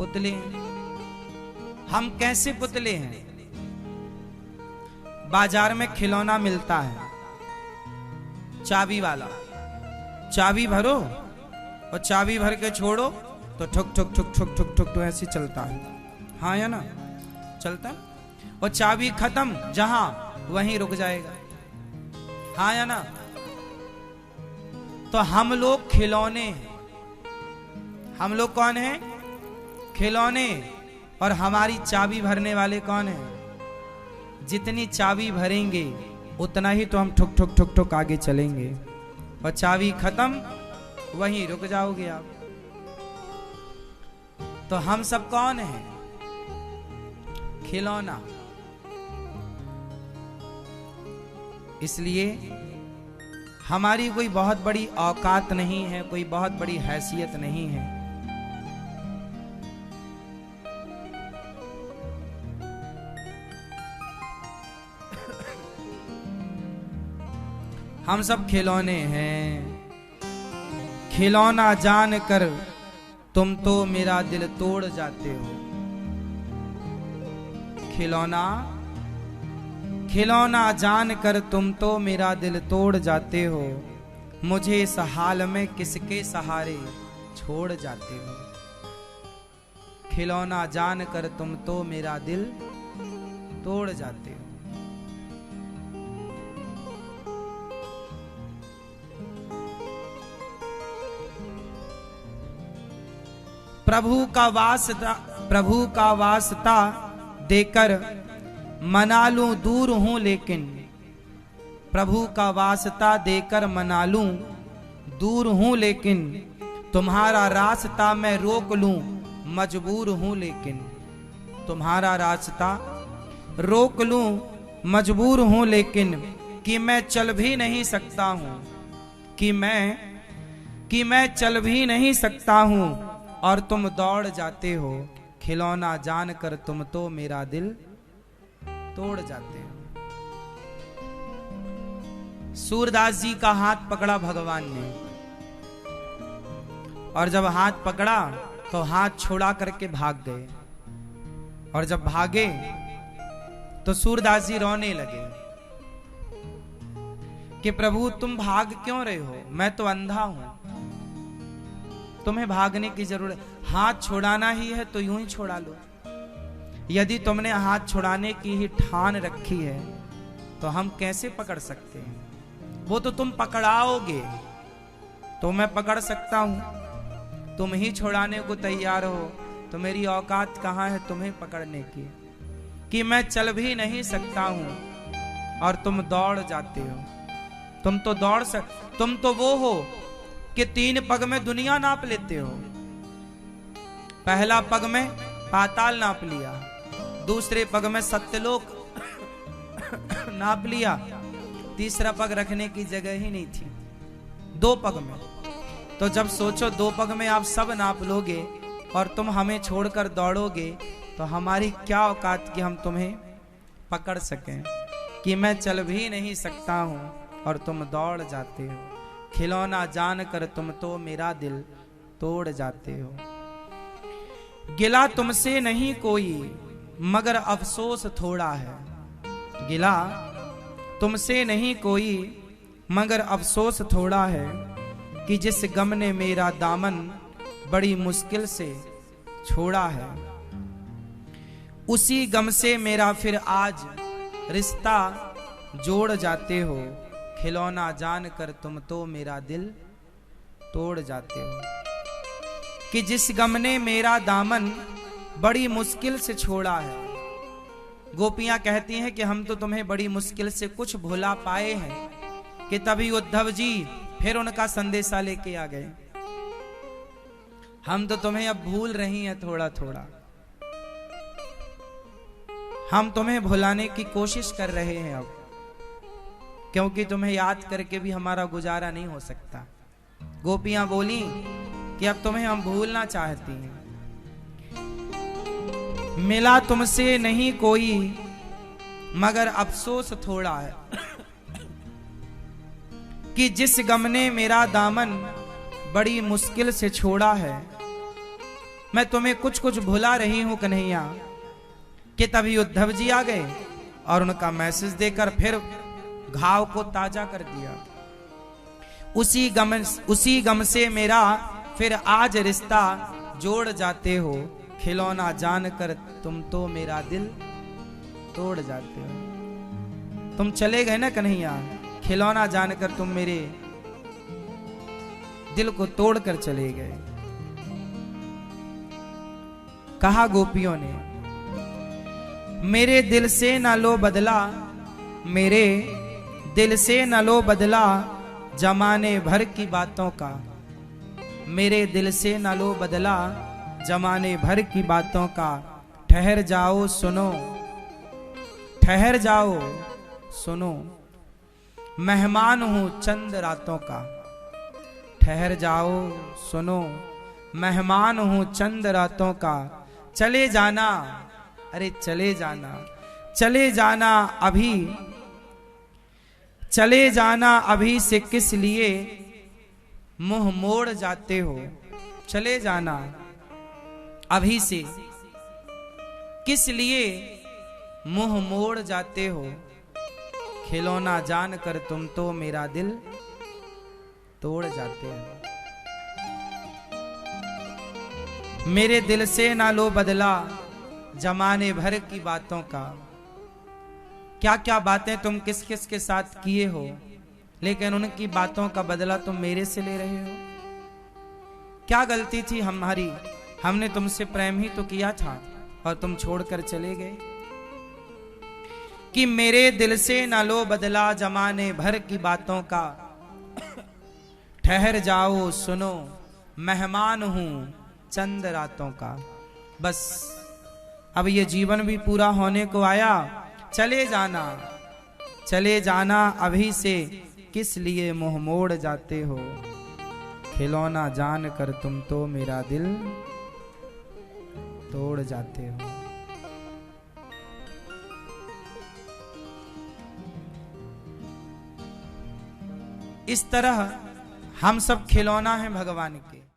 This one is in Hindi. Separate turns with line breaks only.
पुतले हैं। हम कैसे पुतले हैं? बाजार में खिलौना मिलता है चाबी वाला, चाबी भरो और चाबी भर के छोड़ो तो ठुक ठुक ठुक ठुक ठुक ठुक तो ऐसे चलता है। हाँ या ना? चलता है। और चाबी खत्म जहां वहीं रुक जाएगा। हाँ या ना? तो हम लोग खिलौने हैं। हम लोग कौन हैं? खिलौने। और हमारी चाबी भरने वाले कौन हैं? जितनी चाबी भरेंगे उतना ही तो हम ठुक ठुक ठुक ठुक आगे चलेंगे, और चाबी खत्म वहीं रुक जाओगे आप। तो हम सब कौन हैं? खिलौना। इसलिए हमारी कोई बहुत बड़ी औकात नहीं है, कोई बहुत बड़ी हैसियत नहीं है। हम सब खिलौने हैं। खिलौना जान कर तुम तो मेरा दिल तोड़ जाते हो। खिलौना, खिलौना जान कर तुम तो मेरा दिल तोड़ जाते हो। मुझे इस हाल में किसके सहारे छोड़ जाते हो। खिलौना जान कर तुम तो मेरा दिल तोड़ जाते हो। प्रभु का वास्ता देकर मना लूं दूर हूं लेकिन, प्रभु का वास्ता देकर मना लूं दूर हूं लेकिन, तुम्हारा रास्ता मैं रोक लूं मजबूर हूं लेकिन, तुम्हारा रास्ता रोक लूं मजबूर हूं लेकिन, कि मैं चल भी नहीं सकता हूं, कि मैं चल भी नहीं सकता हूं और तुम दौड़ जाते हो। खिलौना जानकर तुम तो मेरा दिल तोड़ जाते हो। सूरदास जी का हाथ पकड़ा भगवान ने, और जब हाथ पकड़ा तो हाथ छोड़ा करके भाग गए। और जब भागे तो सूरदास जी रोने लगे कि प्रभु तुम भाग क्यों रहे हो? मैं तो अंधा हूं, तुम्हें भागने की जरूरत, हाथ छुड़ाना ही है तो यूं ही छुड़ा लो। यदि तुमने हाथ छुड़ाने की ही ठान रखी है तो हम कैसे पकड़ सकते हैं? वो तो तुम पकड़ाओगे तो मैं पकड़ सकता हूं, तुम ही छुड़ाने को तैयार हो तो मेरी औकात कहां है तुम्हें पकड़ने की? कि मैं चल भी नहीं सकता हूं और तुम दौड़ जाते हो। तुम तो वो हो कि 3 पग में दुनिया नाप लेते हो। पहला पग में पाताल नाप लिया, दूसरे पग में सत्यलोक नाप लिया, तीसरा पग रखने की जगह ही नहीं थी 2 पग में। तो जब सोचो 2 पग में आप सब नाप लोगे और तुम हमें छोड़कर दौड़ोगे तो हमारी क्या औकात कि हम तुम्हें पकड़ सकें? कि मैं चल भी नहीं सकता हूं और तुम दौड़ जाते हो। खिलौना जानकर तुम तो मेरा दिल तोड़ जाते हो। गिला तुमसे नहीं कोई मगर अफसोस थोड़ा है। गिला तुमसे नहीं कोई मगर अफसोस थोड़ा है, कि जिस गम ने मेरा दामन बड़ी मुश्किल से छोड़ा है, उसी गम से मेरा फिर आज रिश्ता जोड़ जाते हो। खिलौना जानकर तुम तो मेरा दिल तोड़ जाते हो। कि जिस गम ने मेरा दामन बड़ी मुश्किल से छोड़ा है। गोपियां कहती हैं कि हम तो तुम्हें बड़ी मुश्किल से कुछ भुला पाए हैं, कि तभी उद्धव जी फिर उनका संदेशा लेके आ गए। हम तो तुम्हें अब भूल रही हैं थोड़ा थोड़ा, हम तुम्हें भुलाने की कोशिश कर रहे हैं अब, क्योंकि तुम्हें याद करके भी हमारा गुजारा नहीं हो सकता। गोपियां बोली कि अब तुम्हें हम भूलना चाहती हैं। मिला तुमसे नहीं कोई मगर अफसोस थोड़ा है, कि जिस गम ने मेरा दामन बड़ी मुश्किल से छोड़ा है, मैं तुम्हें कुछ कुछ भुला रही हूं कन्हैया। कि तभी उद्धव जी आ गए और उनका मैसेज देकर फिर घाव को ताजा कर दिया। उसी गम से मेरा फिर आज रिश्ता जोड़ जाते हो, खिलौना जानकर तुम तो मेरा दिल तोड़ जाते हो। तुम चले गए ना कन्हैया, खिलौना जानकर तुम मेरे दिल को तोड़कर चले गए। कहा गोपियों ने, मेरे दिल से न लो बदला, मेरे दिल से न लो बदला जमाने भर की बातों का। मेरे दिल से न लो बदला जमाने भर की बातों का। ठहर जाओ सुनो, ठहर जाओ सुनो, मेहमान हूं चंद रातों का। ठहर जाओ सुनो, मेहमान हूं चंद रातों का। चले जाना, अरे चले जाना, चले जाना अभी, चले जाना अभी से किस लिए मुंह मोड़ जाते हो। चले जाना अभी से किस लिए मुंह मोड़ जाते हो, खिलौना जानकर तुम तो मेरा दिल तोड़ जाते हो। मेरे दिल से ना लो बदला जमाने भर की बातों का। क्या क्या बातें तुम किस किस के साथ किए हो, लेकिन उनकी बातों का बदला तुम मेरे से ले रहे हो। क्या गलती थी हमारी, हमने तुमसे प्रेम ही तो किया था और तुम छोड़कर चले गए। कि मेरे दिल से ना लो बदला जमाने भर की बातों का। ठहर जाओ सुनो, मेहमान हूं चंद रातों का। बस अब ये जीवन भी पूरा होने को आया। चले जाना, चले जाना अभी से किस लिए मुंह मोड़ जाते हो, खिलौना जान कर तुम तो मेरा दिल तोड़ जाते हो। इस तरह हम सब खिलौना हैं भगवान के।